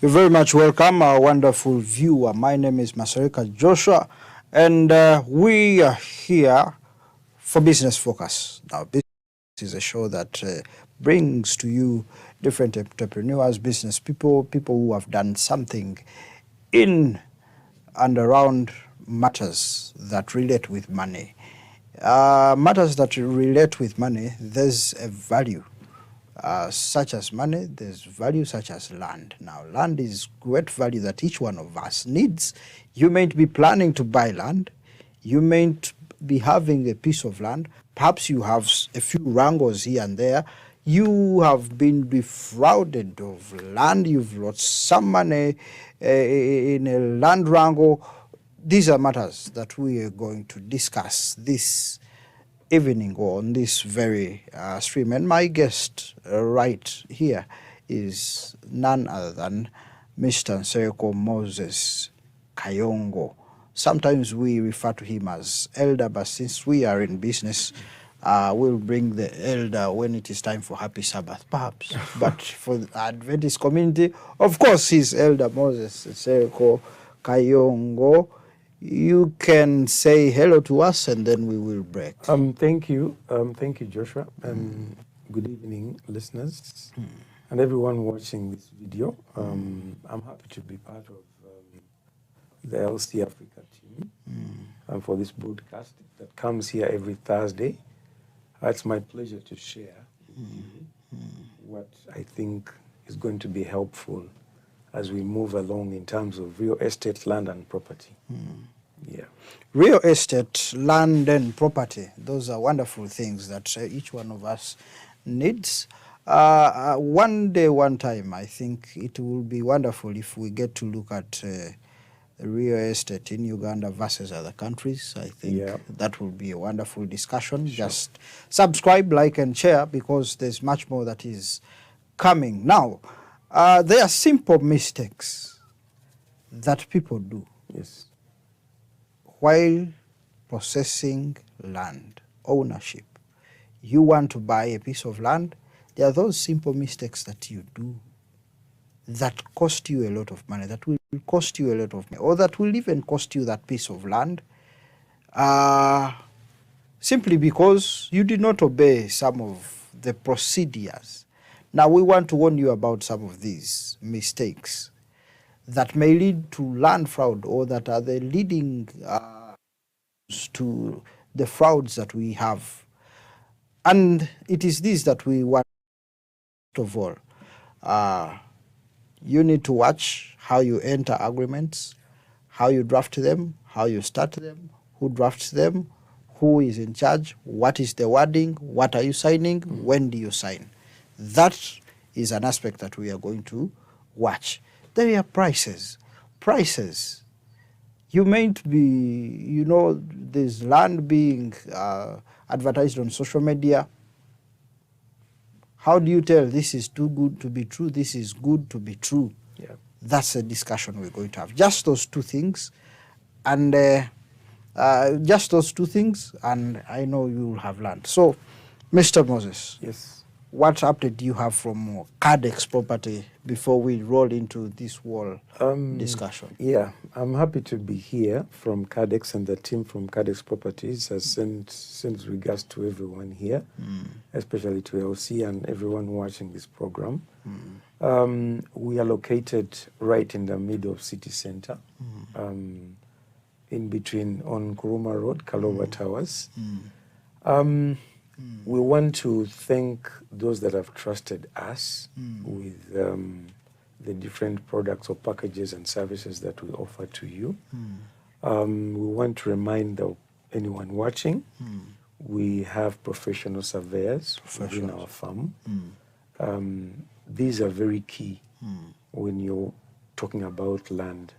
You're very much welcome, our wonderful viewer. My name is Nsereko Joshua, and we are here for Business Focus. Now, Business is a show that brings to you different entrepreneurs, business people, people who have done something in and around matters that relate with money. Matters that relate with money, there's a value. Such as money, there's value such as land. Now, land is great value that each one of us needs. You may be planning to buy land. You may be having a piece of land. Perhaps you have a few wrangles here and there. You have been defrauded of land. You've lost some money in a land wrangle. These are matters that we are going to discuss this evening on this very stream, and my guest right here is none other than Mr. Nsereko Moses Kayongo. Sometimes we refer to him as elder, but since we are in business, we'll bring the elder when it is time for Happy Sabbath, perhaps. But for the Adventist community, of course, he's Elder Moses Nsereko Kayongo. You can say hello to us and then we will break. Thank you, Joshua. Good evening, listeners, and everyone watching this video. I'm happy to be part of the LC Africa team for this broadcast that comes here every Thursday. It's my pleasure to share with you what I think is going to be helpful as we move along in terms of real estate, land, and property. Yeah. Real estate, land, and property, those are wonderful things that each one of us needs. One day, one time, I think it will be wonderful if we get to look at real estate in Uganda versus other countries. I think that will be a wonderful discussion. Sure. Just subscribe, like, and share, because there's much more that is coming. Now, there are simple mistakes that people do. Yes. While processing land, ownership. You want to buy a piece of land, there are those simple mistakes that you do that cost you a lot of money, that will cost you a lot of money, or that will even cost you that piece of land, simply because you did not obey some of the procedures. Now, we want to warn you about some of these mistakes that may lead to land fraud, or that are the leading to the frauds that we have. And it is this that we want. First of all, you need to watch how you enter agreements, how you draft them, how you start them, who drafts them, who is in charge, what is the wording, what are you signing, when do you sign. That is an aspect that we are going to watch. There are prices. Prices. You mayn't be, there's land being advertised on social media. How do you tell this is too good to be true, this is good to be true? Yeah. That's a discussion we're going to have. Just those two things. And just those two things, and I know you will have learned. So, Mr. Moses. Yes. What update do you have from Cadex property before we roll into this whole discussion? Yeah, I'm happy to be here from Cadex, and the team from Cadex Properties has sent regards to everyone here, especially to LC and everyone watching this program. We are located right in the middle of city center, in between on Kuruma Road, Kaloba Towers. We want to thank those that have trusted us with the different products or packages and services that we offer to you. We want to remind anyone watching, we have professional surveyors within our firm. These are very key when you're talking about land.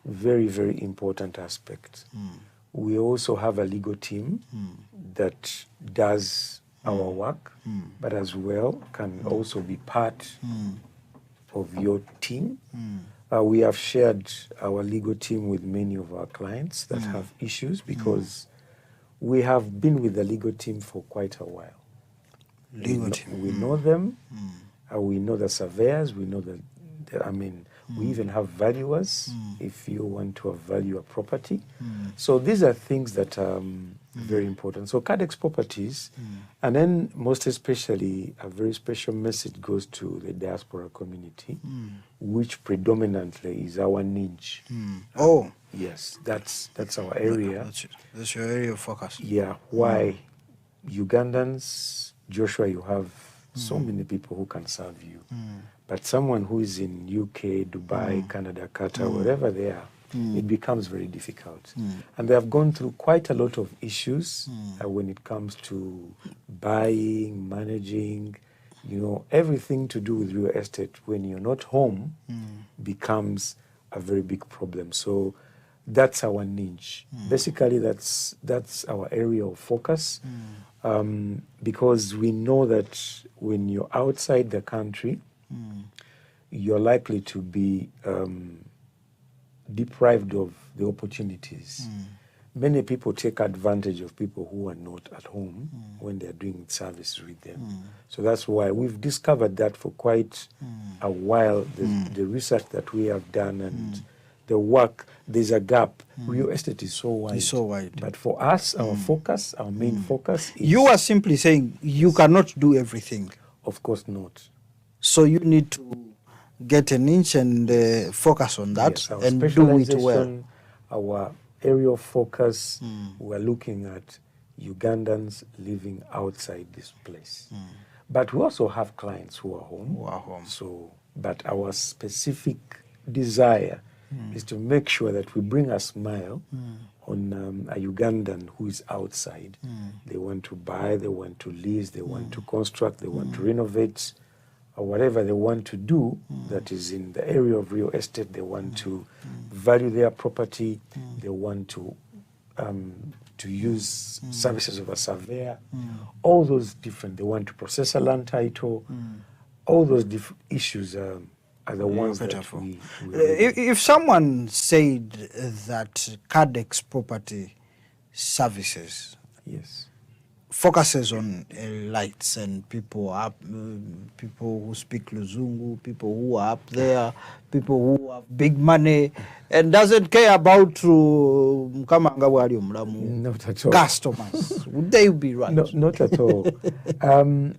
Very, very important aspect. We also have a legal team that does our work, but as well can also be part of your team. We have shared our legal team with many of our clients that have issues, because we have been with the legal team for quite a while. We know them, we know the surveyors, we know We even have valuers if you want to value a property. So these are things that are very important. So Cadex properties, and then most especially a very special message goes to the diaspora community, which predominantly is our niche. Oh. Yes, that's our area. That's your area of focus. Yeah, why Ugandans, Joshua, you have so many people who can serve you. But someone who is in UK, Dubai, Canada, Qatar, wherever they are, it becomes very difficult. And they have gone through quite a lot of issues when it comes to buying, managing, everything to do with real estate. When you're not home, becomes a very big problem. So that's our niche. Basically, that's our area of focus, because we know that when you're outside the country, you're likely to be deprived of the opportunities. Many people take advantage of people who are not at home when they're doing service with them. So that's why we've discovered that for quite a while, the research that we have done and the work, there's a gap. Real estate is so wide. It's so wide. But for us, our focus, our main focus is... You are simply saying you cannot do everything. Of course not. So you need to get an inch and focus on that, Yes, our and do it well. Our area of focus, we're looking at Ugandans living outside this place. But we also have clients who are home. So, but our specific desire is to make sure that we bring a smile on a Ugandan who is outside. They want to buy, they want to lease, they want to construct, they want to renovate, or whatever they want to do that is in the area of real estate. They want to value their property. They want to use services of a surveyor. All those different. They want to process a land title. All those different issues are the ones that we if someone said that Cadex Property Services focuses on lights and people up, people who speak Luzungu, people who are up there, people who have big money, and doesn't care about not at all. Customers, would they be right? No, not at all.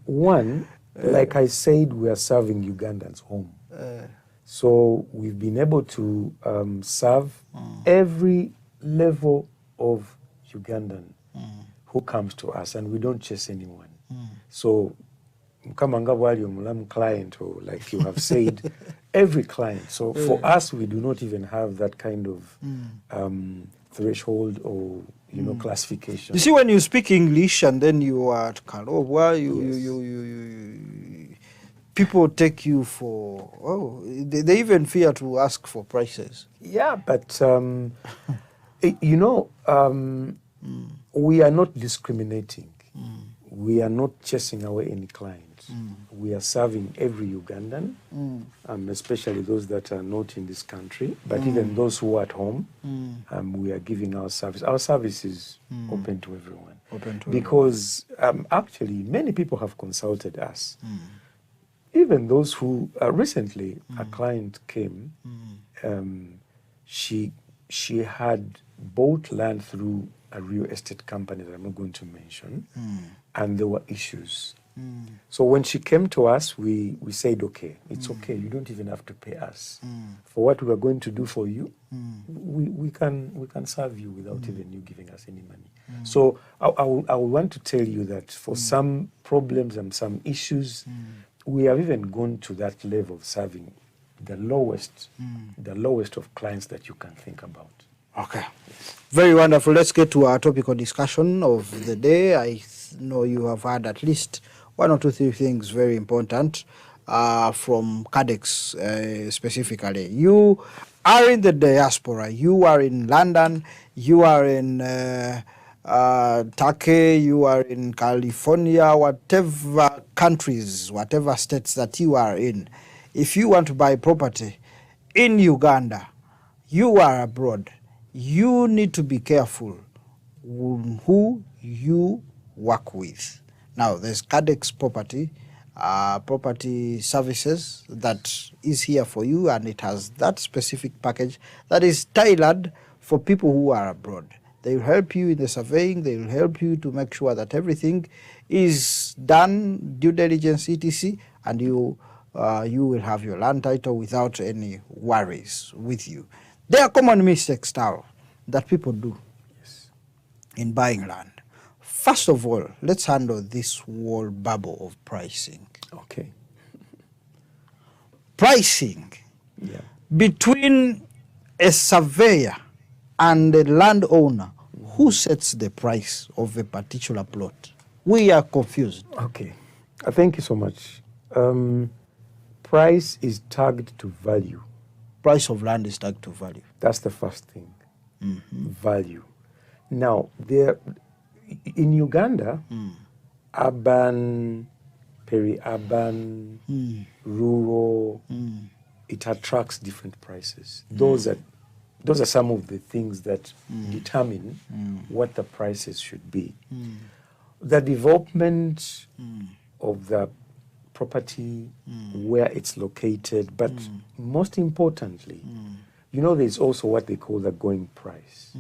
One, like I said, we are serving Ugandans home. So we've been able to serve every level of Ugandan who comes to us, and we don't chase anyone. So client, or like you have said, every client. So for us, we do not even have that kind of threshold or classification. You see, when you speak English and then you are at Kalobwa, people take you for, they even fear to ask for prices. Yeah, but we are not discriminating. We are not chasing away any client. We are serving every Ugandan, especially those that are not in this country, but even those who are at home, we are giving our service. Our service is open to everyone. Because actually, many people have consulted us. Even those who recently, a client came, she had bought land through a real estate company that I'm not going to mention, and there were issues. So when she came to us, we said, okay, it's okay. You don't even have to pay us. For what we are going to do for you, we can serve you without even you giving us any money. So I want to tell you that for some problems and some issues, we have even gone to that level of serving the lowest of clients that you can think about. Okay. Very wonderful. Let's get to our topical discussion of the day. I know you have had at least one or two, three things very important from Cadex specifically. You are in the diaspora. You are in London. You are in Turkey. You are in California. Whatever countries, whatever states that you are in, if you want to buy property in Uganda, you are abroad, you need to be careful who you work with. Now, there's Cadex Property property services that is here for you, and it has that specific package that is tailored for people who are abroad. They will help you in the surveying, they will help you to make sure that everything is done, due diligence, etc., and you will have your land title without any worries with you. There are common mistakes now that people do in buying land. First of all, let's handle this whole bubble of pricing. Okay. Pricing Yeah. between a surveyor and a landowner, who sets the price of a particular plot? We are confused. Okay. Thank you so much. Price is tagged to value. Price of land is tagged to value. That's the first thing. Value. Now, there in Uganda, urban, peri-urban, rural, it attracts different prices. Those are some of the things that determine what the prices should be. The development of the property, where it's located, but most importantly, you know, there's also what they call the going price.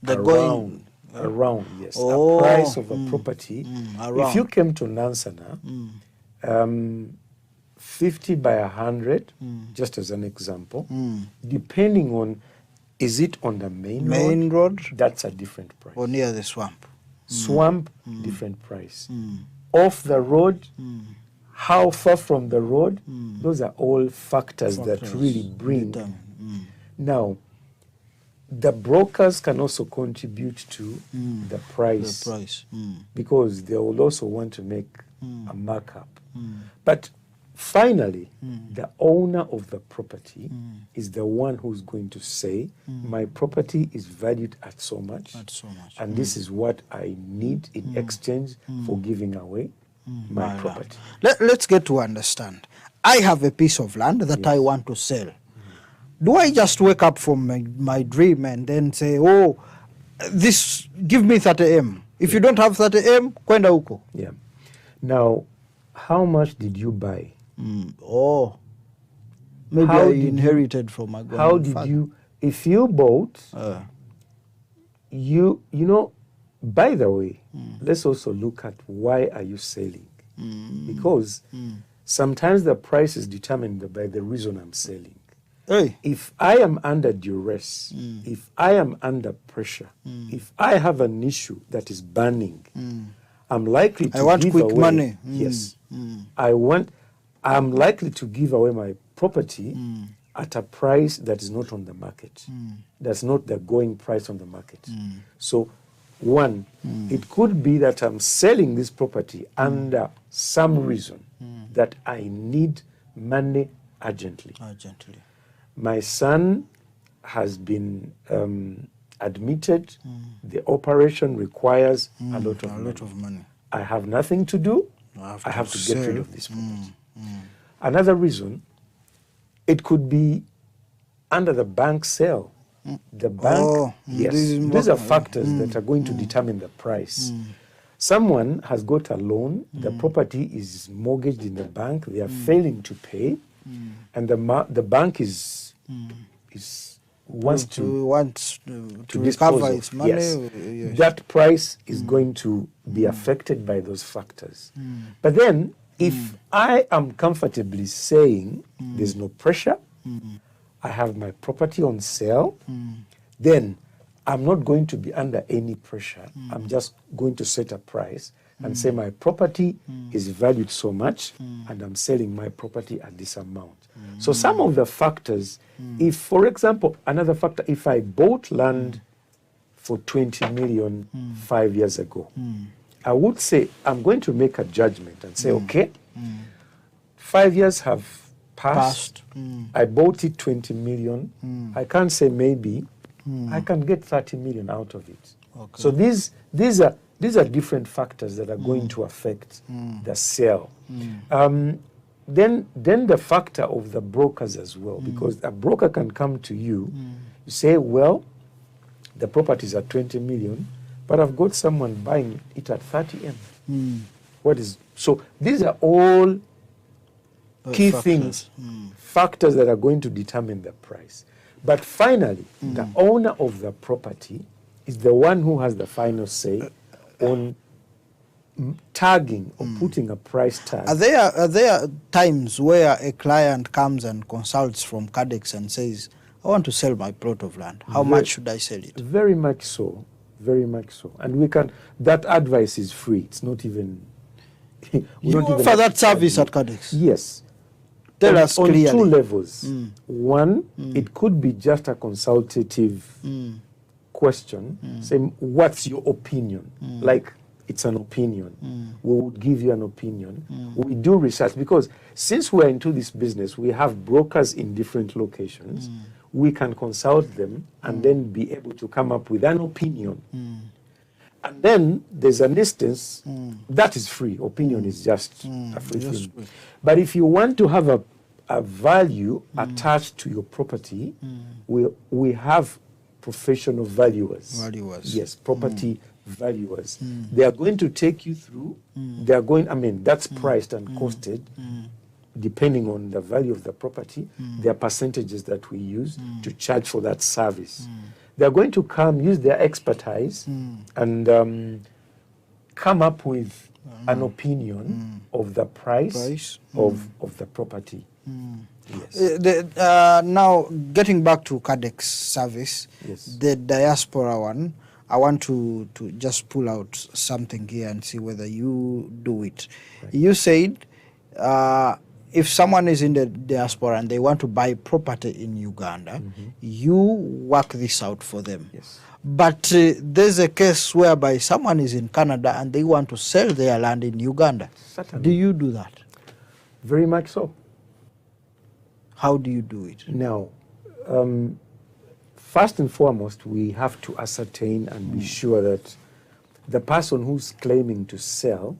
The around, yes. Oh, the price of a property. around. If you came to Nansana, 50 by 100, just as an example, depending on, is it on the main road, that's a different price. or near the swamp? Swamp, different price. Off the road, how far from the road, those are all factors that really bring. Now, the brokers can also contribute to the price, because they will also want to make a markup. But finally, the owner of the property is the one who's going to say, my property is valued at so much, and this is what I need in exchange for giving away my property. Let's get to understand. I have a piece of land that I want to sell. Do I just wake up from my dream and then say, oh, this, give me 30M. If you don't have 30M, kwenda huko. Yeah. Now, how much did you buy? Oh, maybe I inherited from my grandfather. How did you, if you bought, you know, by the way, let's also look at why are you selling? Because sometimes the price is determined by the reason I'm selling. Hey. If I am under duress, if I am under pressure, if I have an issue that is burning, I'm likely to want give quick away, money. Yes. I'm likely to give away my property at a price that is not on the market. That's not the going price on the market. So, one, it could be that I'm selling this property under some reason that I need money urgently. My son has been admitted. The operation requires a lot of money. I have nothing to do. I have to get rid of this property. Another reason, it could be under the bank sale. The bank, these are factors that are going to determine the price. Someone has got a loan, the property is mortgaged in the bank, they are failing to pay, and the bank wants to recover its money. Yes. That price is going to be affected by those factors. But then, if I am comfortably saying there's no pressure, I have my property on sale, then I'm not going to be under any pressure. I'm just going to set a price and say my property is valued so much and I'm selling my property at this amount. So some of the factors, if, for example, another factor, if I bought land for 20 million 5 years ago, I would say I'm going to make a judgment and say, okay, 5 years have passed. I bought it 20 million. I can't say maybe I can get 30 million out of it. Okay. So these are different factors that are going to affect the sale. Then the factor of the brokers as well, because a broker can come to you, you say, well, the property is at 20 million, but I've got someone buying it at 30M. So these are all key factors. things, factors that are going to determine the price. But finally, the owner of the property is the one who has the final say on tagging or putting a price tag. Are there times where a client comes and consults from Cadex and says, I want to sell my plot of land. How much should I sell it? Very much so. Very much so. And we can, that advice is free. It's not even... You offer that service at Cadex? Yes. Tell us clearly. On two levels. One, it could be just a consultative question, saying, what's your opinion? Like, it's an opinion. We would give you an opinion. We do research because since we're into this business, we have brokers in different locations. We can consult them and then be able to come up with an opinion. And then there's an instance that is free. Opinion is just a free thing. But if you want to have a value attached to your property, we have professional valuers. Yes, property valuers. They are going to take you through. They are going, I mean, that's priced and costed depending on the value of the property. There are percentages that we use to charge for that service. They are going to come, use their expertise and come up with an opinion of the price of the property. Yes. Now, getting back to Cadex service, the diaspora one, I want to just pull out something here and see whether you do it. Right. You said if someone is in the diaspora and they want to buy property in Uganda, you work this out for them. Yes. But there's a case whereby someone is in Canada and they want to sell their land in Uganda. Certainly. Do you do that? Very much so. How do you do it? Now, first and foremost, we have to ascertain and be sure that the person who's claiming to sell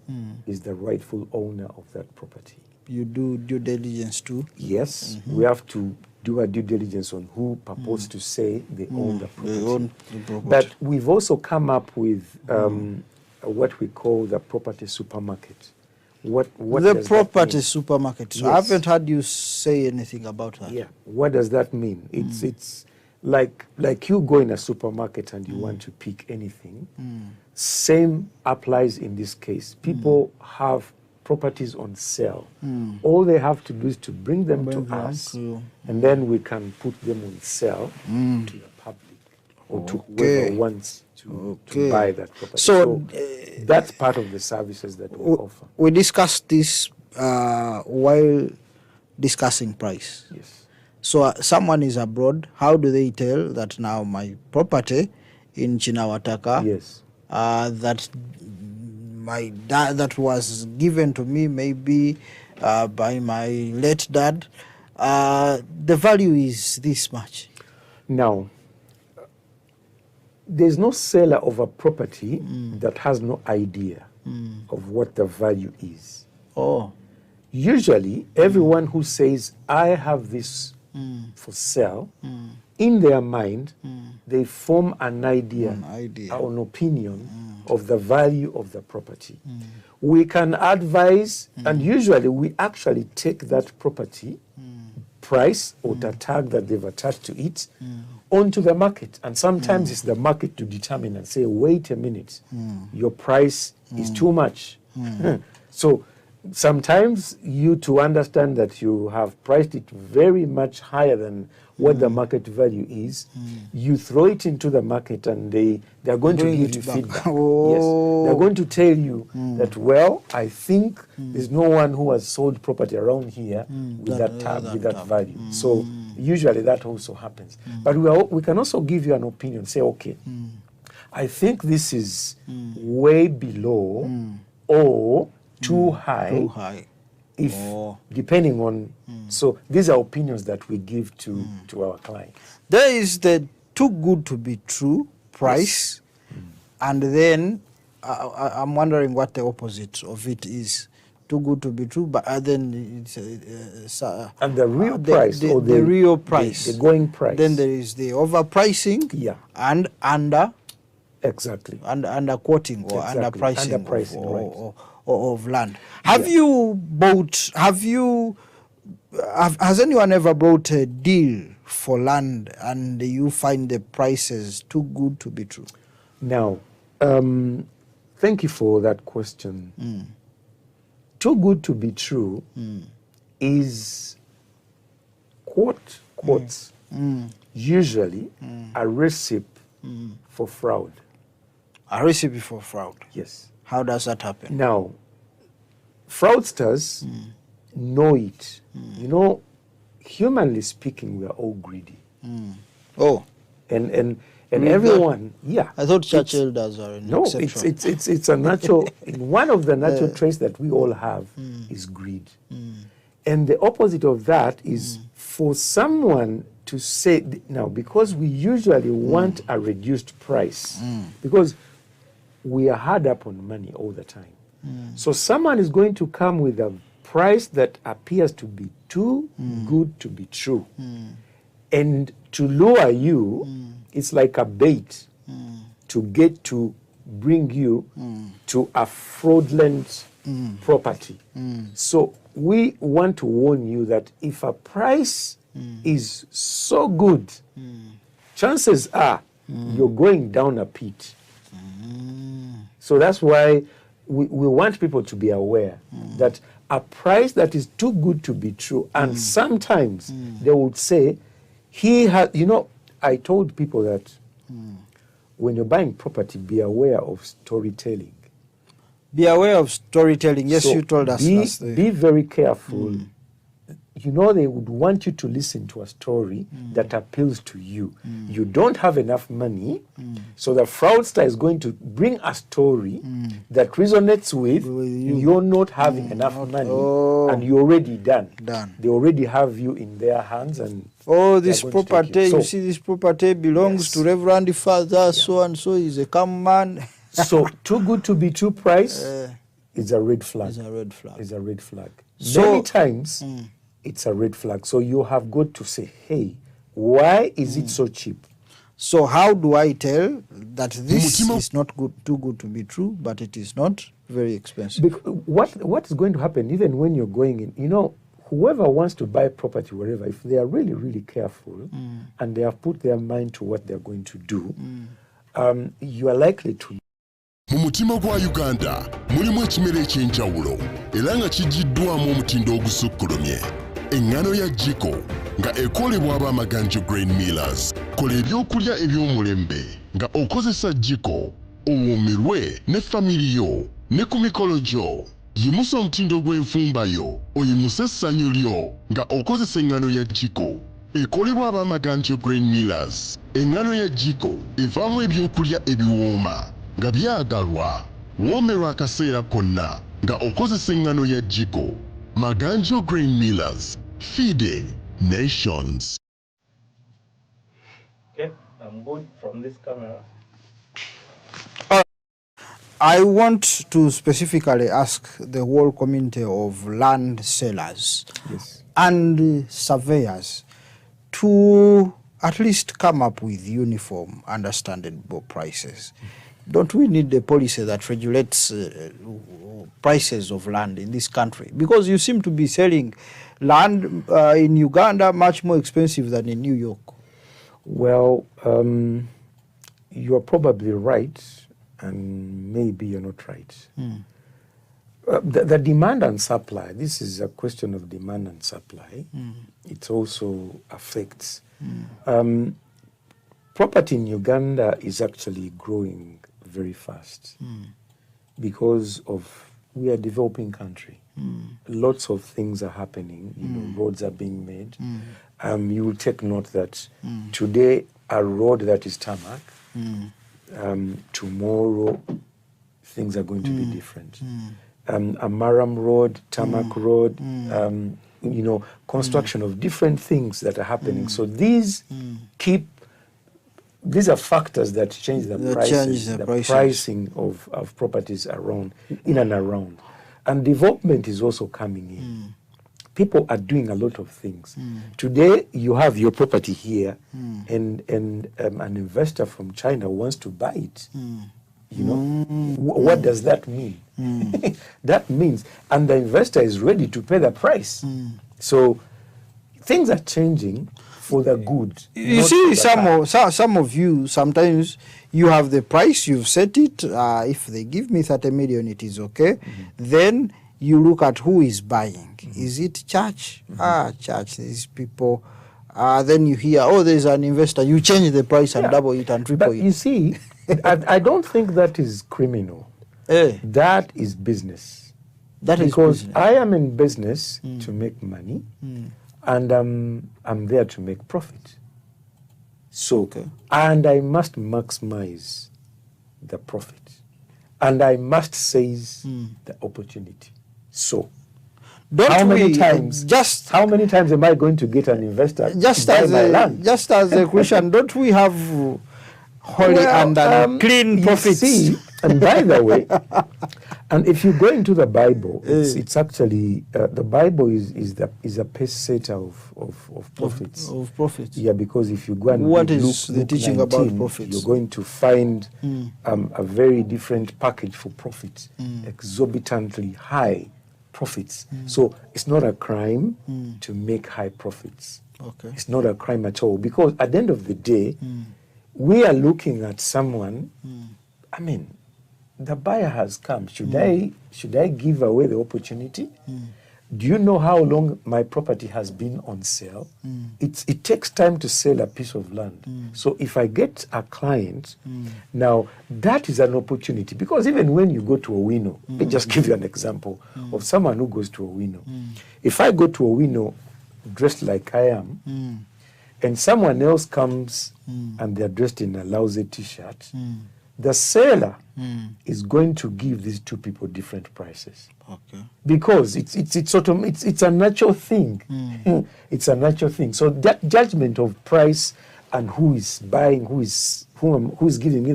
is the rightful owner of that property. You do due diligence too? Yes, we have to do a due diligence on who purports to say they own the property. They own the property. But we've also come up with what we call the property supermarket. What the property supermarket. So I haven't heard you say anything about that. Yeah. What does that mean? It's like you go in a supermarket and you want to pick anything. Same applies in this case. People have properties on sale. All they have to do is to bring them to us, and then we can put them on sale to the public or to whoever wants to buy that property. So that's part of the services that we offer. We discussed this while discussing price. Yes. So someone is abroad. How do they tell that now my property in Chinawataka that that was given to me maybe by my late dad, the value is this much? Now, there's no seller of a property that has no idea of what the value is. Oh. Usually, everyone who says, I have this for sale, in their mind, they form an idea, an opinion of the value of the property. We can advise, and usually we actually take that property price or the tag that they've attached to it onto the market. And sometimes it's the market to determine and say, wait a minute, your price is too much. So sometimes you to understand that you have priced it very much higher than what the market value is, you throw it into the market and they are going to give you feedback. Yes, they're going to tell you that, well, I think there's no one who has sold property around here with that tag, with that value. So usually that also happens. But we can also give you an opinion, say, okay, I think this is way below or too high. If depending on so these are opinions that we give to our clients. There is the too good to be true price, and then I'm wondering what the opposite of it is. Too good to be true, but then it's and the real price, the real price, the going price. Then there is the overpricing, and under exactly and under quoting or exactly. underpricing, Underpricing, of land. Have you bought? Has anyone ever bought a deal for land and you find the prices too good to be true? Now, thank you for that question. Too good to be true is quotes usually a recipe for fraud. A recipe for fraud. Yes. How does that happen? Now, fraudsters know it. You know, humanly speaking, we are all greedy. Oh, And everyone, yeah. I thought church elders are an exception. It's a natural. One of the natural traits that we all have is greed, and the opposite of that is for someone to say now, because we usually want a reduced price because we are hard up on money all the time. So someone is going to come with a price that appears to be too good to be true, and to lure you. It's like a bait to get to bring you to a fraudulent property. So we want to warn you that if a price is so good, chances are you're going down a pit. So that's why we want people to be aware that a price that is too good to be true, and sometimes they would say, he has, you know, I told people that when you're buying property, be aware of storytelling. Be aware of storytelling. Yes, So you told us. Be very careful. You know, they would want you to listen to a story that appeals to you. You don't have enough money, so the fraudster is going to bring a story that resonates with you. You're not having enough money, and you're already done. They already have you in their hands, and this property, you see, this property belongs to Reverend Father so and so. He's a come man. So too good to be true price is a red flag. It's a red flag. It's a red flag. So, many times it's a red flag. So you have got to say, hey, why is it so cheap? So how do I tell that this is not too good to be true, but it is not very expensive? What is going to happen even when you're going in? You know, whoever wants to buy property wherever, if they are really, really careful and they have put their mind to what they're going to do, you are likely to. Mu mutima gwa Uganda mulimu ekimera eky'enjawulo era nga kijiddwamu omutindo ogusukkulumye. Eŋŋano ya Jiko nga ekolebwa ab'amaganjo grain millers. Kola ebyokulya eby'omulembe nga okozesa Jiko owoomerwe ne famiri yo ne ku mikolo gyo. Yimusa omutindo gw'enfumba yo oyimuse essanyu lyo nga okozesa eŋŋano ya Jiko. Ekolebwa ab'amaganjo grain millers. Eŋŋano ya Jiko evaamu ebyokulya ebiwooma nga byagalwa. Woomerwa akaseera konna nga okozesa eŋŋano ya Jiko. Maganjo grain millers, feeding nations. Okay, I'm good from this camera. I want to specifically ask the whole community of land sellers and surveyors to at least come up with uniform, understandable prices. Don't we need a policy that regulates prices of land in this country? Because you seem to be selling land in Uganda much more expensive than in New York. Well, you're probably right, and maybe you're not right. The demand and supply, this is a question of demand and supply. It also affects. Property in Uganda is actually growing very fast because of we are a developing country. Lots of things are happening. You know, roads are being made. You will take note that today a road that is tarmac, tomorrow things are going to be different. A Maram road, tarmac road, you know, construction of different things that are happening. So these these are factors that change the pricing of properties around, in and around. And development is also coming in. People are doing a lot of things. Today, you have your property here, and an investor from China wants to buy it. You know, what does that mean? That means, and the investor is ready to pay the price. So things are changing for the good. You not see, for the bad. some of you, sometimes you have the price, you've set it. If they give me 30 million, it is okay. Then you look at who is buying. Is it church? Church, these people. Then you hear, oh, there's an investor. You change the price and double it and triple But it. you see, I don't think that is criminal. That is business. That is because business. I am in business to make money, and I'm there to make profit. So, and I must maximize the profit, and I must seize the opportunity. So, how many times am I going to get an investor just to buy as my land? Just as a Christian, don't we have holy and clean profits? See, and by the way, and if you go into the Bible, it's actually the Bible is a pace setter of profits. Of profits. Yeah, because if you go and what read is the Luke teaching 19, about profits? you're going to find a very different package for profits, exorbitantly high profits. So it's not a crime to make high profits. Okay. It's not a crime at all, because at the end of the day, we are looking at someone. I mean, the buyer has come. Should I give away the opportunity? Do you know how long my property has been on sale? It takes time to sell a piece of land. So if I get a client, now that is an opportunity, because even when you go to Owino, let me just give you an example of someone who goes to Owino. If I go to Owino dressed like I am, and someone else comes and they're dressed in a lousy t-shirt, the seller is going to give these two people different prices. Okay. Because it's a natural thing. It's a natural thing. So that judgment of price and who is buying, who is giving me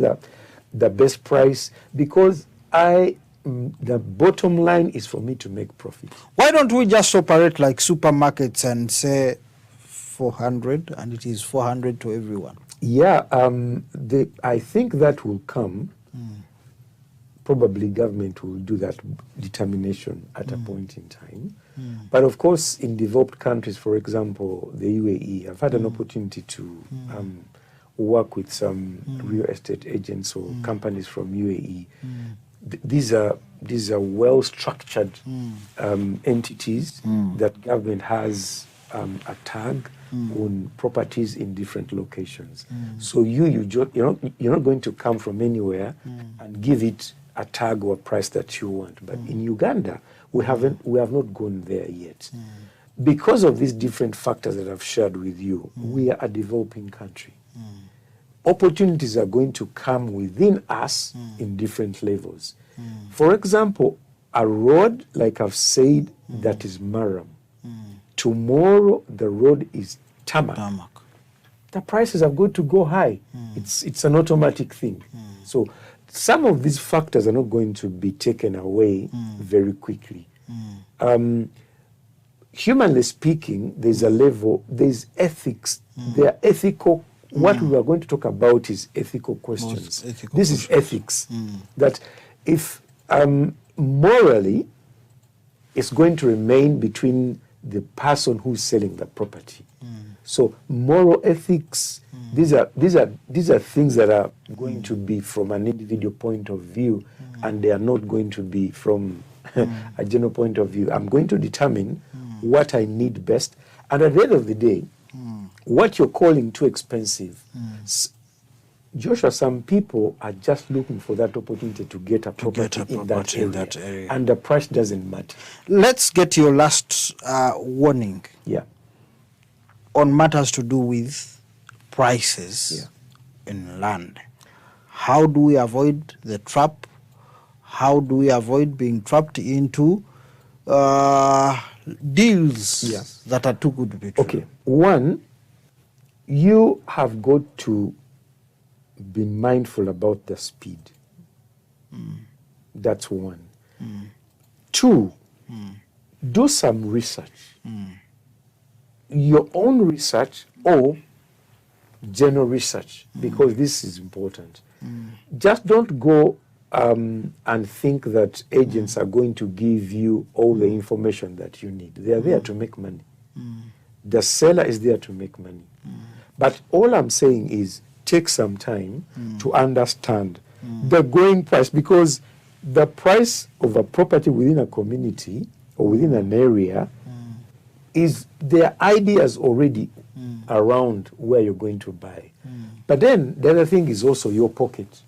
the best price, because the bottom line is for me to make profit. Why don't we just operate like supermarkets and say 400 and it is 400 to everyone? Yeah, I think that will come. Probably government will do that determination at a point in time. But of course, in developed countries, for example, the UAE, I've had an opportunity to work with some real estate agents or companies from UAE. These are well-structured entities that government has a tag on properties in different locations. So you're not going to come from anywhere and give it a tag or a price that you want. But in Uganda, we have not gone there yet. Because of these different factors that I've shared with you, we are a developing country. Opportunities are going to come within us in different levels. For example, a road, like I've said, that is Maram. Tomorrow, the road is tarmac. The prices are going to go high. It's an automatic thing. So some of these factors are not going to be taken away very quickly. Humanly speaking, there's a level, there's ethics, there are ethical. What we are going to talk about is ethical questions. This is ethics. That if morally, it's going to remain between the person who's selling the property. So moral ethics, these are things that are going to be from an individual point of view, and they are not going to be from a general point of view. I'm going to determine what I need best, and at the end of the day, what you're calling too expensive. Joshua, some people are just looking for that opportunity to get a property, in that area, and the price doesn't matter. Let's get your last warning. Yeah. On matters to do with prices in land. How do we avoid the trap? How do we avoid being trapped into deals that are too good to be true? Okay. One, you have got to be mindful about the speed. That's one. Two, do some research. Your own research or general research, because this is important. Just don't go and think that agents are going to give you all the information that you need. They are there to make money. The seller is there to make money. But all I'm saying is take some time to understand the going price, because the price of a property within a community or within an area is there are ideas already around where you're going to buy. But then the other thing is also your pocket.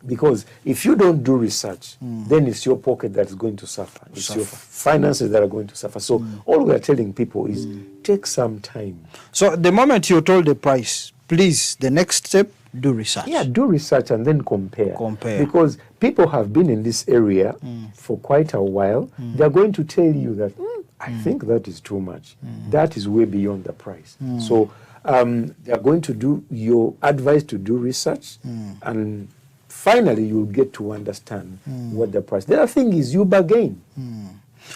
Because if you don't do research, then it's your pocket that's going to suffer. It's your finances that are going to suffer. So all we are telling people is take some time. So the moment you're told the price, please, the next step, do research. Yeah, do research and then compare. Compare. Because people have been in this area for quite a while. They're going to tell you that, I think that is too much. That is way beyond the price. So they're going to do your advice to do research, and finally you'll get to understand what the price. The other thing is you bargain.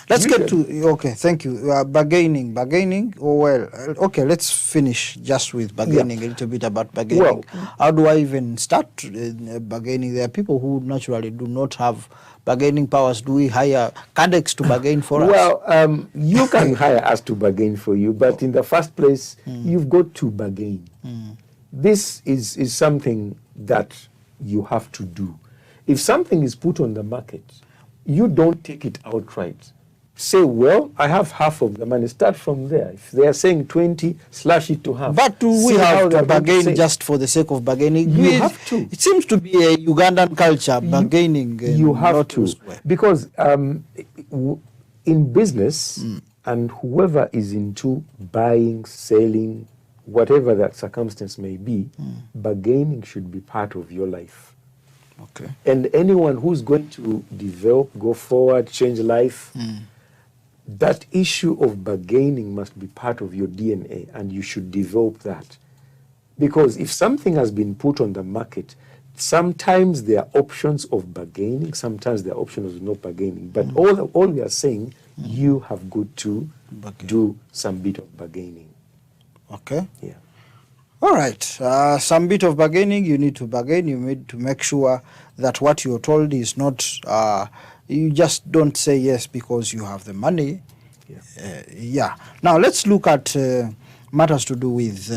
Let's get to, okay, thank you. Bargaining, oh well, okay, let's finish just with bargaining, a little bit about bargaining. Well, how do I even start bargaining? There are people who naturally do not have bargaining powers. Do we hire cadets to bargain for us? Well, you can hire us to bargain for you, but in the first place, you've got to bargain. This is something that you have to do. If something is put on the market, you don't take it outright. Say, well, I have half of the money. Start from there. If they are saying 20, slash it to half. But do we have to bargain just for the sake of bargaining? You have to. It seems to be a Ugandan culture, bargaining. You have to. Because in business, and whoever is into buying, selling, whatever that circumstance may be, bargaining should be part of your life. Okay. And anyone who's going to develop, go forward, change life, that issue of bargaining must be part of your DNA, and you should develop that. Because if something has been put on the market, sometimes there are options of bargaining, sometimes there are options of not bargaining. But all we are saying, you have got to do some bit of bargaining. Okay. Yeah. All right. Some bit of bargaining, you need to bargain. You need to make sure that what you're told is not, you just don't say yes because you have the money. Yeah. Now, let's look at matters to do with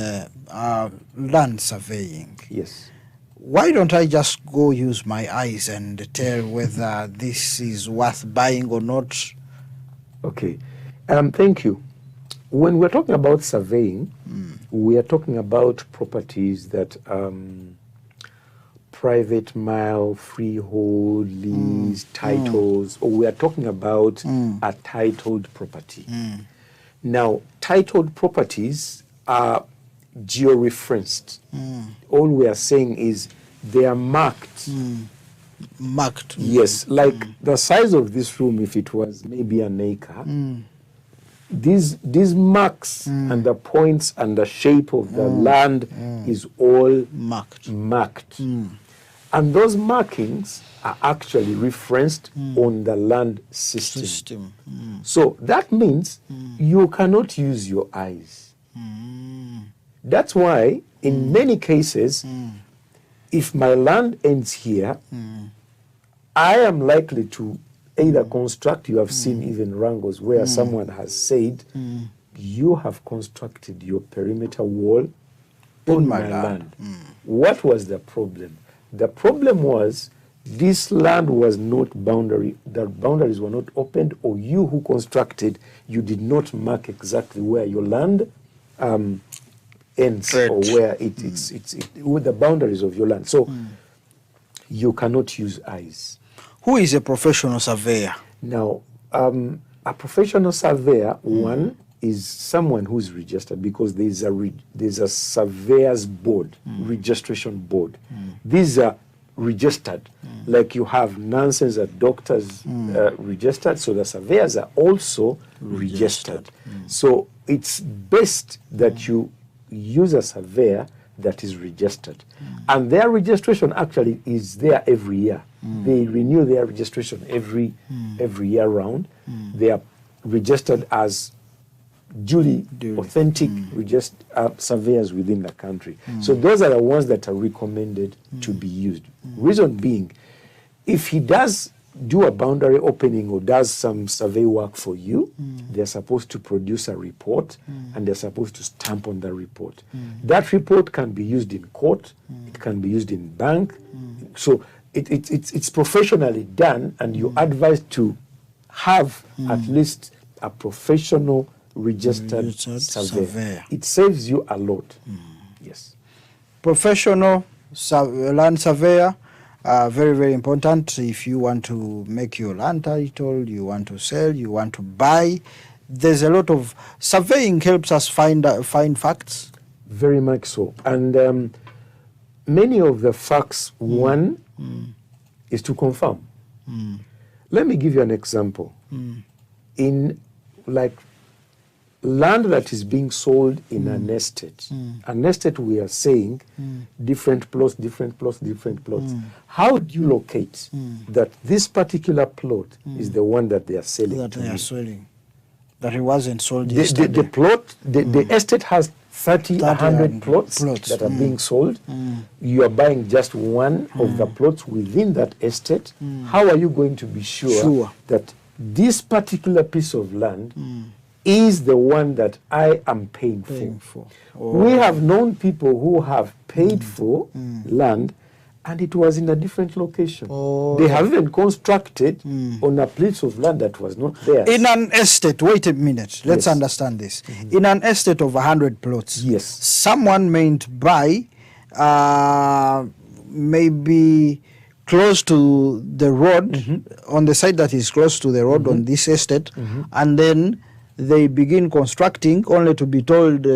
land surveying. Yes. Why don't I just go use my eyes and tell whether this is worth buying or not? Okay. Thank you. When we're talking about surveying, we are talking about properties that private mile, freehold, lease, titles, or we are talking about a titled property. Now, titled properties are geo-referenced. All we are saying is they are marked. Marked. Yes, like the size of this room, if it was maybe an acre, these marks and the points and the shape of the land is all marked. And those markings are actually referenced on the land system. So that means you cannot use your eyes. That's why in many cases, if my land ends here, I am likely to either construct, you have seen even wrangles where someone has said, you have constructed your perimeter wall on my land. What was the problem? The problem was this land was not boundary, the boundaries were not opened, or you who constructed, you did not mark exactly where your land ends or where it's with the boundaries of your land. So you cannot use eyes. Who is a professional surveyor? Now, a professional surveyor, one, is someone who's registered, because there's a surveyor's board, registration board. These are registered, like you have nurses and doctors registered, so the surveyors are also registered. So it's best that you use a surveyor that is registered. And their registration actually is there every year. They renew their registration every year round. They are registered as duly authentic surveyors within the country. So those are the ones that are recommended to be used. Reason being, if he does do a boundary opening or does some survey work for you, they're supposed to produce a report and they're supposed to stamp on the report. That report can be used in court, it can be used in bank. So it's professionally done, and you're advised to have at least a professional registered surveyor. It saves you a lot. Yes. Professional land surveyor, very, very important if you want to make your land title, you want to sell, you want to buy. There's a lot of surveying helps us find facts. Very much so. And many of the facts, one is to confirm. Let me give you an example. In like land that is being sold in an estate, we are saying different plots, different plots, different plots. How do you locate that this particular plot is the one that they are selling? That it wasn't sold yesterday. The plot, the estate has 30, 100 plots that are being sold. You are buying just one of the plots within that estate. How are you going to be sure that this particular piece of land is the one that I am paying for? We have known people who have paid for land and it was in a different location. They have even constructed on a piece of land that was not theirs. In an estate, wait a minute, let's understand this. In an estate of 100 plots, someone may buy maybe close to the road, on the side that is close to the road on this estate, and then they begin constructing only to be told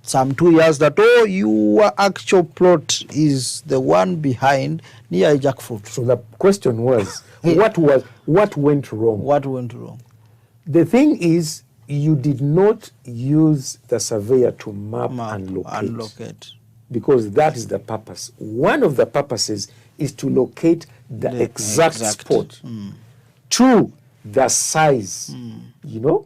some 2 years that, oh, your actual plot is the one behind near jackfruit. So the question was, what went wrong? What went wrong? The thing is, you did not use the surveyor to map and locate. Because that is the purpose. One of the purposes is to locate the exact spot. 2, the size, you know,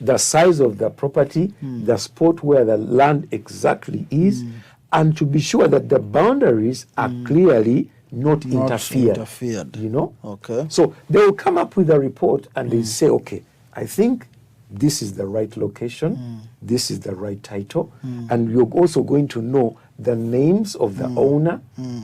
the size of the property, the spot where the land exactly is, and to be sure that the boundaries are clearly not interfered. You know? Okay. So they will come up with a report and they say, okay, I think this is the right location, this is the right title, and you're also going to know the names of the owner,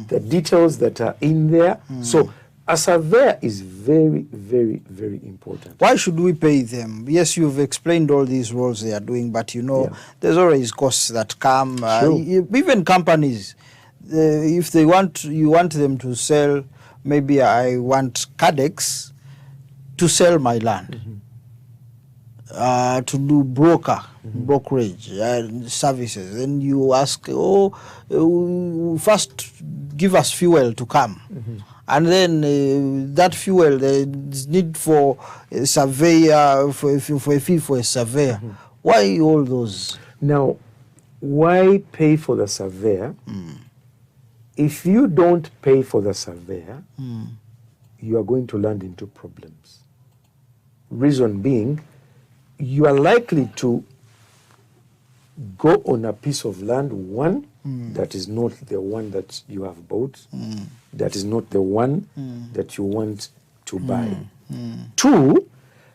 the details that are in there. So a surveyor is very, very, very important. Why should we pay them? Yes, you've explained all these roles they are doing, but you know, there's always costs that come. Even companies, if you want them to sell, maybe I want Cadex to sell my land, to do brokerage services. Then you ask, first give us fuel to come. And then that fuel, there's need for a surveyor, for a fee for a surveyor. Why all those? Now, why pay for the surveyor? If you don't pay for the surveyor, you are going to land into problems. Reason being, you are likely to go on a piece of land, one, that is not the one that you have bought, that is not the one that you want to buy. 2,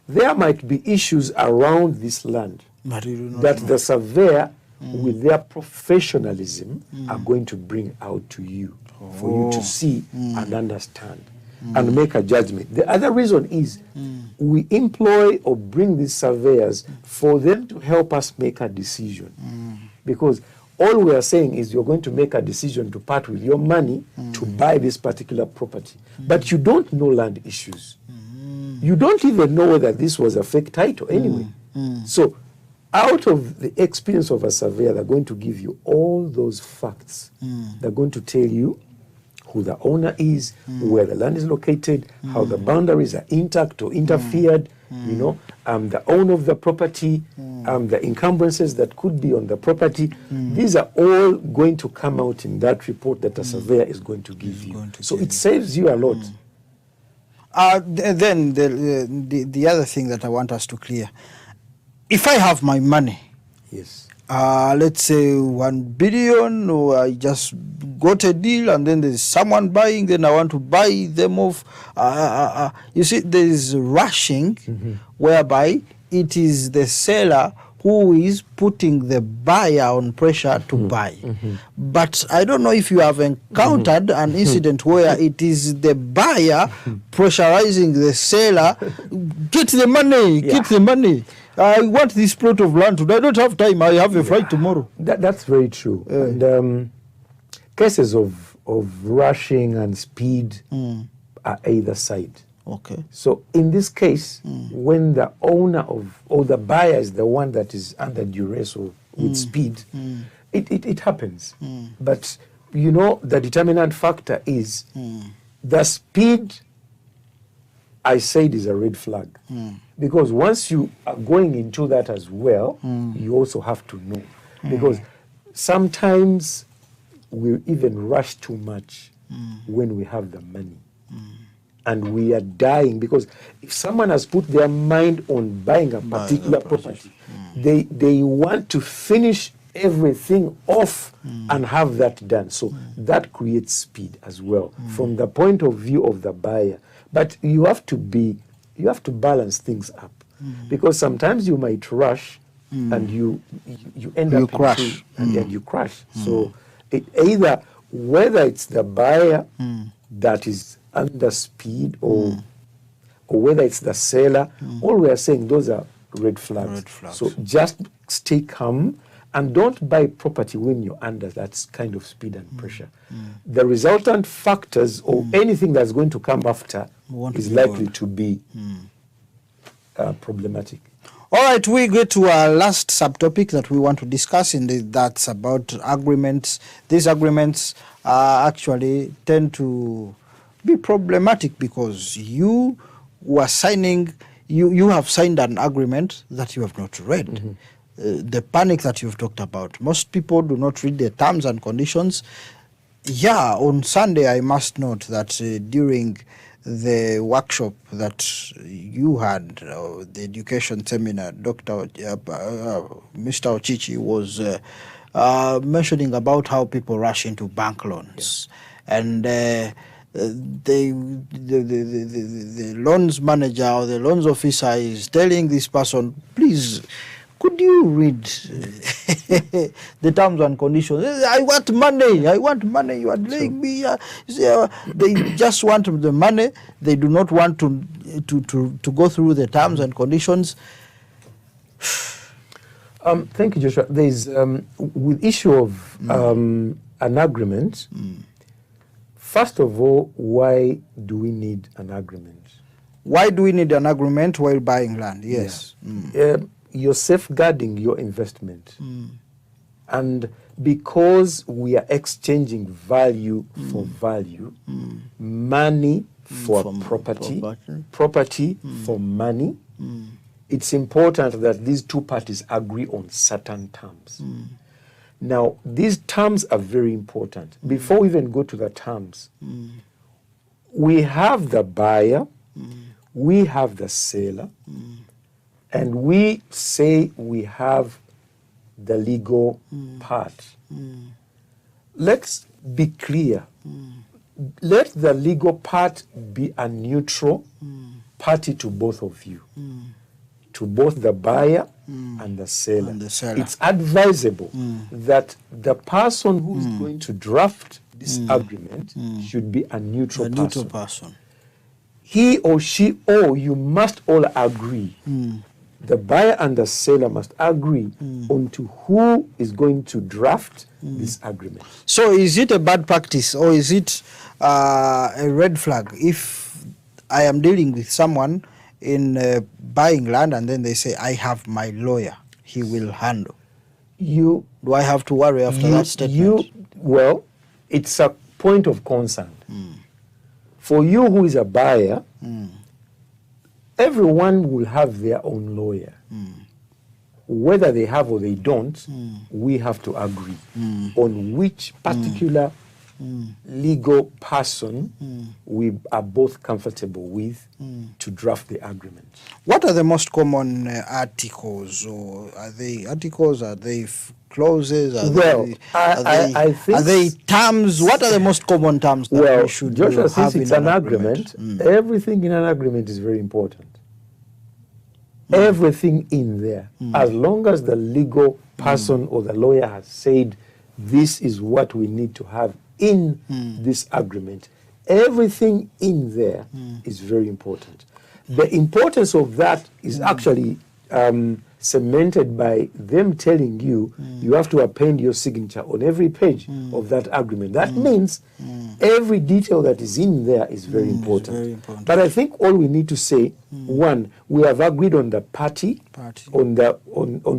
there might be issues around this land that the surveyor, with their professionalism, are going to bring out to you for you to see and understand and make a judgment. The other reason is we employ or bring these surveyors for them to help us make a decision. Because all we are saying is you're going to make a decision to part with your money to buy this particular property. But you don't know land issues. You don't even know whether this was a fake title anyway. So out of the experience of a surveyor, they're going to give you all those facts. They're going to tell you who the owner is, where the land is located, how the boundaries are intact or interfered, you know, the owner of the property, the encumbrances that could be on the property. These are all going to come out in that report that a surveyor is going to give you. So it saves you a lot. Then the other thing that I want us to clear, if I have my money, let's say 1 billion, or I just got a deal and then there's someone buying, then I want to buy them off. You see, there is rushing, whereby it is the seller who is putting the buyer on pressure to buy. But I don't know if you have encountered an incident where it is the buyer pressurizing the seller, get the money, get the money. I want this plot of land today. I don't have time. I have a flight tomorrow. That's very true. And cases of rushing and speed are either side. Okay. So in this case, when the owner or the buyer is the one that is under duress or with speed, it happens. But you know, the determinant factor is the speed. I said is a red flag, because once you are going into that as well, you also have to know, because sometimes we even rush too much when we have the money. And we are dying, because if someone has put their mind on buying a particular property, they want to finish everything off and have that done. So that creates speed as well from the point of view of the buyer. But you have to balance things up, because sometimes you might rush and you end up crash, and you crash. So either whether it's the buyer that is under speed or whether it's the seller, all we are saying, those are red flags. So just stay calm and don't buy property when you're under that kind of speed and pressure. The resultant factors or anything that's going to come after is likely to be problematic. All right, we go to our last subtopic that we want to discuss, that's about agreements. These agreements actually tend to be problematic because you were signing, you have signed an agreement that you have not read. The panic that you've talked about. Most people do not read the terms and conditions. Yeah, on Sunday, I must note that during the workshop that you had, the education seminar, Mr. Ochichi was mentioning about how people rush into bank loans. And the loans manager or the loans officer is telling this person, please, could you read the terms and conditions? I want money. I want money. You are delaying me. They just want the money. They do not want to go through the terms and conditions. Thank you, Joshua. There's with issue of an agreement. First of all, why do we need an agreement? Why do we need an agreement while buying land? Yes. You're safeguarding your investment. And because we are exchanging value for value, money for property, property for money, it's important that these two parties agree on certain terms. Now, these terms are very important. Before we even go to the terms, we have the buyer, we have the seller, and we say we have the legal part. Let's be clear. Let the legal part be a neutral party to both of you, to both the buyer and the seller. It's advisable that the person who's going to draft this agreement should be a neutral person. He or she or you must all agree. The buyer and the seller must agree on to who is going to draft this agreement. So is it a bad practice or is it a red flag if I am dealing with someone in buying land and then they say, I have my lawyer, he will handle? Do I have to worry after that statement? Well, it's a point of concern. For you who is a buyer, everyone will have their own lawyer. Whether they have or they don't, we have to agree on which particular legal person we are both comfortable with to draft the agreement. What are the most common articles? Or are they articles? Are they clauses? I think are they terms? What are the most common terms that we should Joshua, have since in it's an agreement, everything in an agreement is very important. Everything in there, as long as the legal person or the lawyer has said, this is what we need to have in this agreement, everything in there is very important. The importance of that is actually cemented by them telling you you have to append your signature on every page of that agreement. That means every detail that is in there is very important. But I think all we need to say, one, we have agreed on the party. On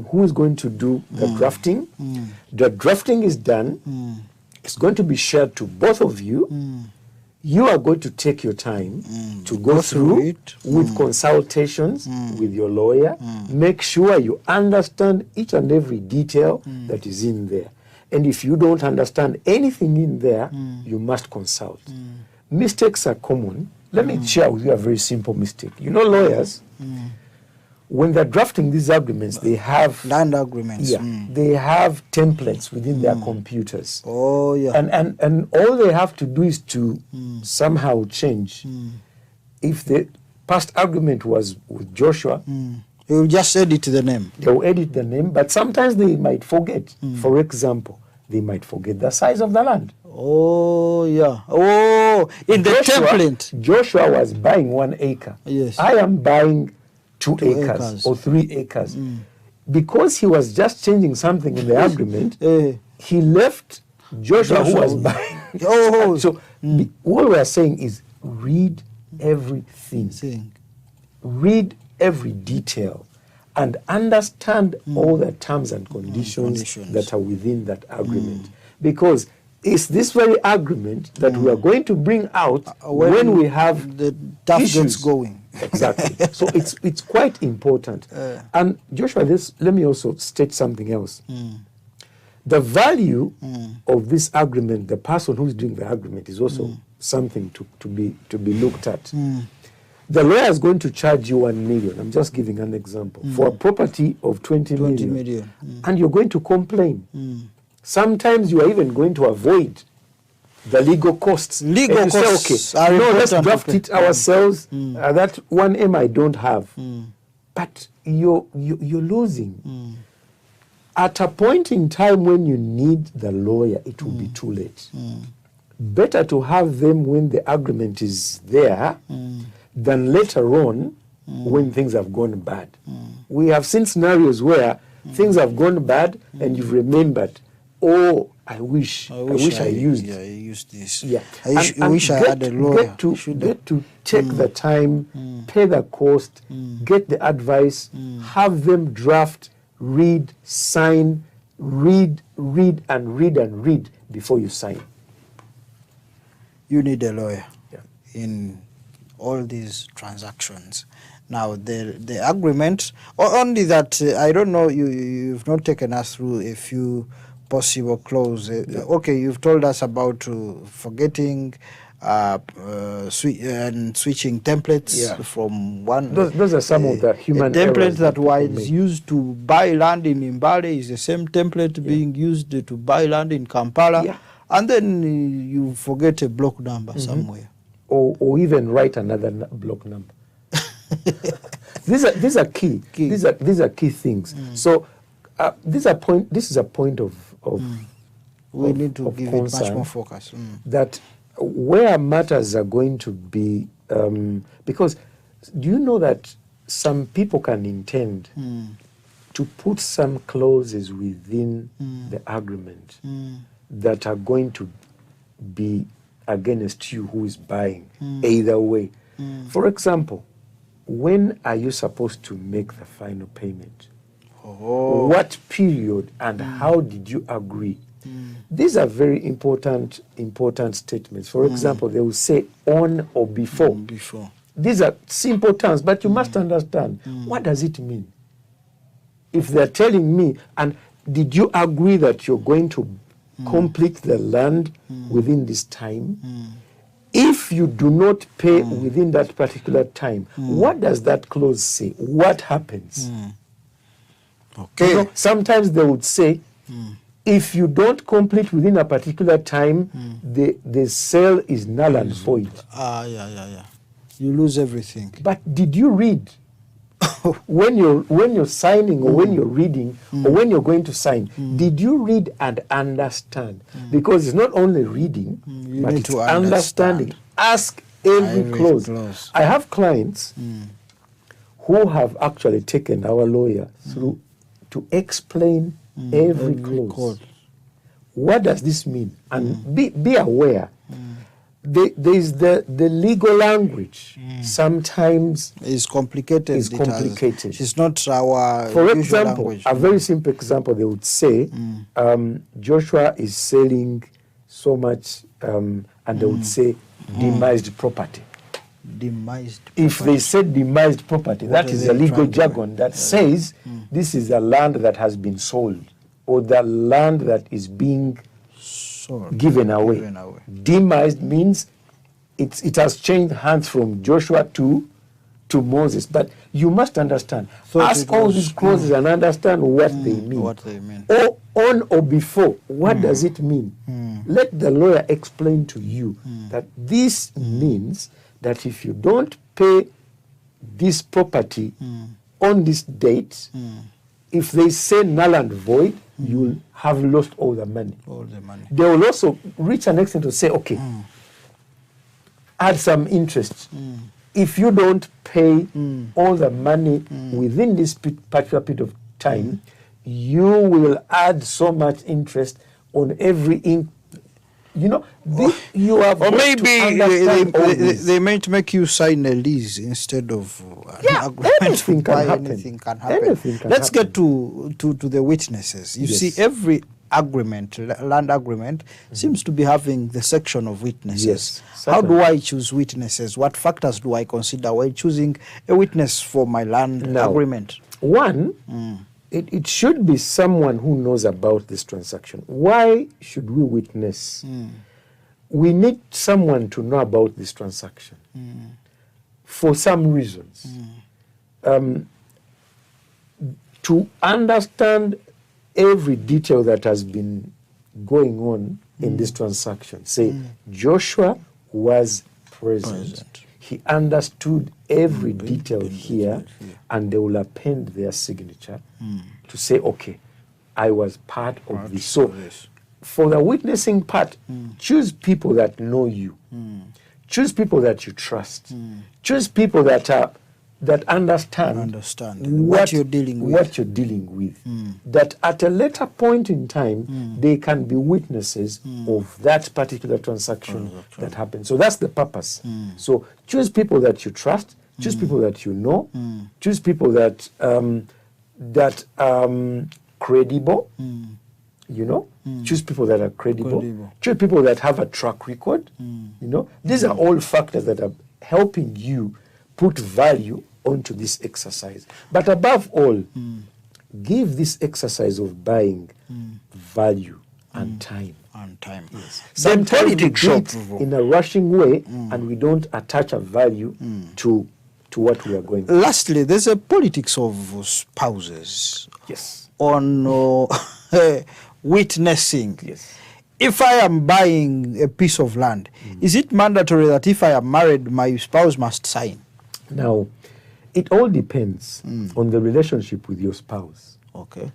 who is going to do the drafting. The drafting is done. It's going to be shared to both of you. You are going to take your time to go through it with consultations with your lawyer. Make sure you understand each and every detail that is in there. And if you don't understand anything in there, you must consult. Mistakes are common. Let me share with you a very simple mistake. You know, lawyers, when they're drafting these agreements, they have land agreements. They have templates within their computers. Oh, yeah. And all they have to do is to somehow change. If the past agreement was with Joshua, they will just edit the name. They will edit the name, but sometimes they might forget. For example, they might forget the size of the land. Oh, yeah. Oh, in the template. Joshua was buying 1 acre. Yes. I am buying 2 acres or 3 acres. Because he was just changing something in the agreement, he left Joshua who was buying. So what we are saying is read everything. Read every detail and understand all the terms and conditions that are within that agreement. Because it's this very agreement that we are going to bring out when we have the tough issues gets going. Exactly. So it's quite important. And Joshua, let me also state something else. The value of this agreement, the person who's doing the agreement, is also something to be looked at. The lawyer is going to charge you 1 million. I'm just giving an example for a property of 20 million. And you're going to complain. Sometimes you are even going to avoid the legal costs. Legal costs. Say, okay, no, let's draft it ourselves. That 1M I don't have. But you're losing. At a point in time when you need the lawyer, it will be too late. Better to have them when the agreement is there than later on when things have gone bad. We have seen scenarios where things have gone bad and you've remembered, oh, I wish I used this. Yeah. I wish I had a lawyer. Get to take the time, pay the cost, get the advice, have them draft, read, sign, read before you sign. You need a lawyer in all these transactions. Now, the agreement, or only that, I don't know, you've not taken us through a few possible clauses. Okay, you've told us about forgetting switching templates from one. Those are some of the human template errors that was used to buy land in Mbale is the same template being used to buy land in Kampala, and then you forget a block number somewhere, or even write another block number. These are key. These are key things. So this is a point of we need to give it much more focus. That where matters are going to be, because do you know that some people can intend to put some clauses within the agreement that are going to be against you who is buying, either way. For example, when are you supposed to make the final payment? What period and how did you agree? These are very important statements. For example, they will say on or before. These are simple terms, but you must understand, what does it mean? If they're telling me, and did you agree that you're going to complete the land within this time, if you do not pay within that particular time, what does that clause say? What happens? Okay. You know, sometimes they would say, if you don't complete within a particular time, the sale is null and void. Yeah. You lose everything. But did you read? when you're signing or when you're reading or when you're going to sign, did you read and understand? Because it's not only reading, but need it's to understanding. Ask every clause. I have clients who have actually taken our lawyer through to explain every clause. What does this mean? And be aware. There is the legal language. Sometimes It's complicated. It's not our For usual example, language. a very simple example, they would say, Joshua is selling so much, and they would say demised property. Demised If they said demised property, that is a legal jargon that says this is a land that has been sold or the land that is being given away. Demised means it has changed hands from Joshua to Moses. But you must understand. Ask all these clauses and understand what they mean. Or on or before, what does it mean? Let the lawyer explain to you that this means that if you don't pay this property on this date, if they say null and void, you'll have lost all the money. They will also reach an extent to say, okay, add some interest. If you don't pay all the money within this particular period of time, you will add so much interest on every you know, you have or got maybe to understand all this. they might make you sign a lease instead of an agreement. Anything can happen. Anything can happen. Anything can Let's happen. get to the witnesses. You see, every agreement, land agreement, seems to be having the section of witnesses. Yes, How do I choose witnesses? What factors do I consider while choosing a witness for my land agreement? One, it should be someone who knows about this transaction. Why should we witness? We need someone to know about this transaction for some reasons. To understand every detail that has been going on in this transaction. Say, Joshua was present. He understood every detail here, and they will append their signature to say, okay, I was part of this. So for the witnessing part, choose people that know you. Choose people that you trust. Choose people that are understand what you're dealing with. That at a later point in time, they can be witnesses of that particular transaction that happened. So that's the purpose. So choose people that you trust, choose people that you know, choose people that credible, you know, choose people that are credible, choose people that have a track record, you know. These are all factors that are helping you put value onto this exercise. But above all, give this exercise of buying value and time. Yes. Sometimes we do it in a rushing way and we don't attach a value to what we are going to. Lastly, there's a politics of spouses. Yes. On witnessing. Yes. If I am buying a piece of land, is it mandatory that if I am married, my spouse must sign? Now, it all depends on the relationship with your spouse. Okay.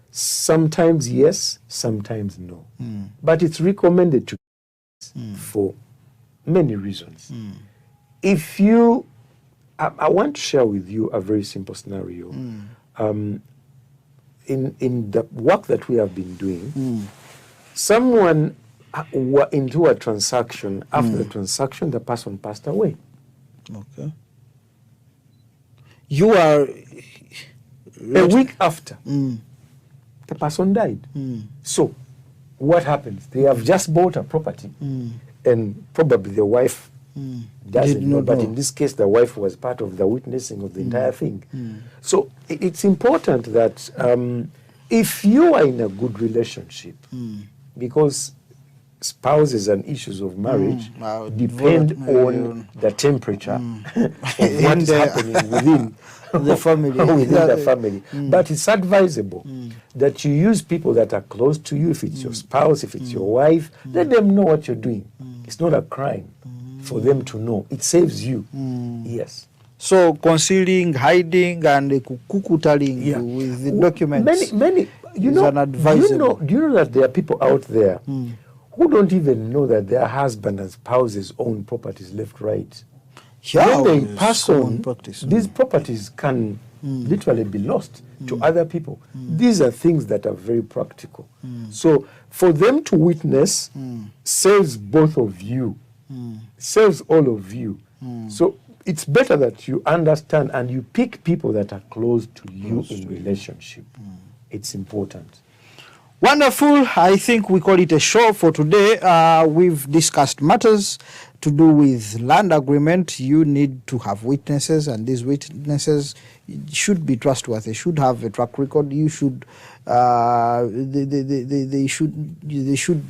Sometimes yes, sometimes no. But it's recommended to for many reasons. If you, I want to share with you a very simple scenario. In the work that we have been doing, someone were into a transaction. After the transaction, the person passed away. Okay. You are a week after the person died. So what happens? They have just bought a property, and probably the wife doesn't know. But in this case, the wife was part of the witnessing of the entire thing. So it's important that if you are in a good relationship, because spouses and issues of marriage depend on the temperature of what is happening within the family. within the family. But it's advisable that you use people that are close to you. If it's your spouse, if it's your wife, let them know what you're doing. It's not a crime for them to know. It saves you. Yes. So concealing, hiding, and kukutaling with the documents. Many. You know, do you know that there are people out there who don't even know that their husband and spouses own properties left, right? Yeah, when they pass on, these properties can literally be lost to other people. These are things that are very practical. So for them to witness saves both of you, saves all of you. So it's better that you understand and you pick people that are close to you in relationship. It's important. Wonderful. I think we call it a show for today. We've discussed matters to do with land agreement. You need to have witnesses, and these witnesses should be trustworthy, should have a track record. You should they should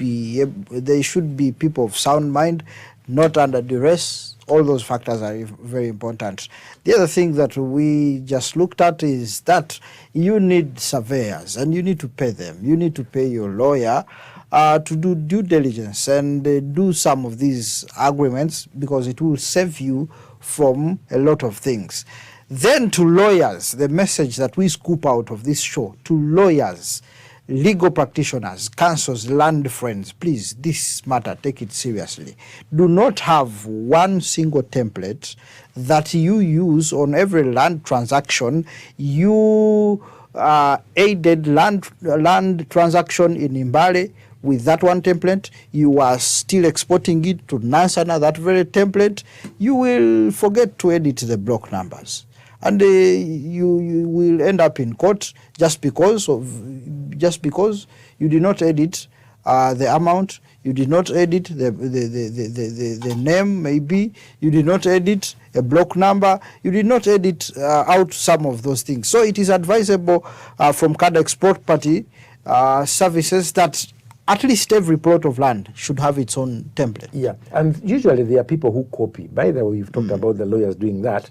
be people of sound mind, not under duress. All those factors are very important. The other thing that we just looked at is that you need surveyors and you need to pay them. You need to pay your lawyer to do due diligence and do some of these agreements, because it will save you from a lot of things. Then to lawyers, the message that we scoop out of this show, to lawyers, legal practitioners, counsels, land friends, please, this matter, take it seriously. Do not have one single template that you use on every land transaction. You aided land transaction in Mbale with that one template. You are still exporting it to Nansana, that very template. You will forget to edit the block numbers. And you will end up in court just because you did not edit the amount, you did not edit the name, maybe you did not edit a block number, you did not edit out some of those things. So it is advisable from Cadex Property Services that at least every plot of land should have its own template. Yeah, and usually there are people who copy. By the way, you've talked about the lawyers doing that,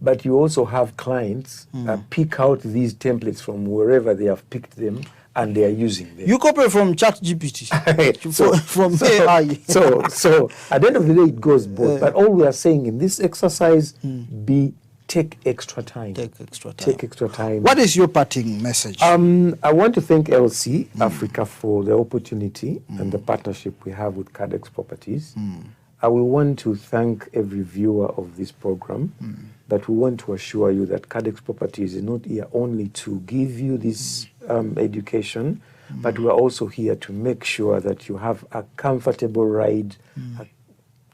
but you also have clients pick out these templates from wherever they have picked them and they are using them. You copy from ChatGPT, from AI. So at the end of the day, it goes both. But all we are saying in this exercise, take extra time. Take extra time. Take extra time. What is your parting message? I want to thank LC Africa for the opportunity and the partnership we have with Cadex Properties. I will want to thank every viewer of this program, but we want to assure you that Cadex Properties is not here only to give you this education, but we are also here to make sure that you have a comfortable ride.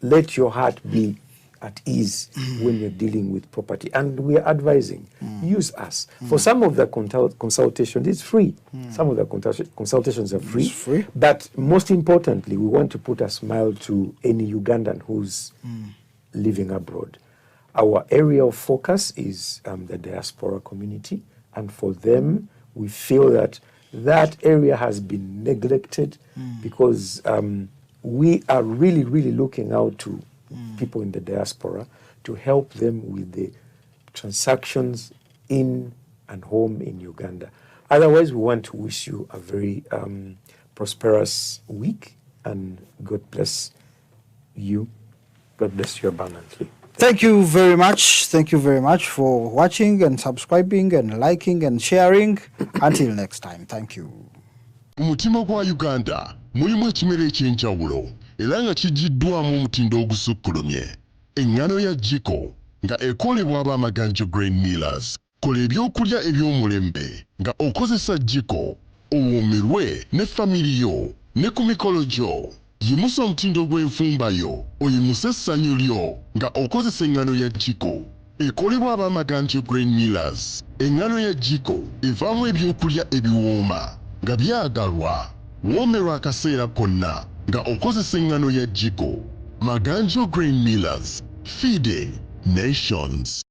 Let your heart be at ease when you're dealing with property. And we are advising, use us. For some of the consultations, it's free. Some of the consultations are free. It's free. But most importantly, we want to put a smile to any Ugandan who's living abroad. Our area of focus is the diaspora community. And for them, we feel that that area has been neglected because we are really, really looking out to people in the diaspora to help them with the transactions in and home in Uganda. Otherwise, we want to wish you a very prosperous week, and God bless you. God bless you abundantly. Thank you very much. Thank you very much for watching and subscribing and liking and sharing. Until next time, thank you. Umutima gwa Uganda mulimu ekimera ekyenjawulo era nga kijiddwamu omutindo ogusukkulumye. Eŋŋano ya Jiko nga ekolebwa ab'amaganjo Grain Millers. Kola ebyokulya eby'omulembe nga okozesa Jiko, owoomerwe ne famiri yo ne ku mikolo gyo. Yimusa omutindo gw'enfumba yo, oyimuse essanyu lyo nga okozesa eŋŋano ya Jiko. Ekolebwa ab'amaganjo Grain Millers. Eŋŋano ya Jiko evaamu ebyokulya ebiwooma nga byagalwa, woomerwa akaseera konna nga okozesa eŋŋano ya Jiko. Maganjo Grain Millers, feeding nations.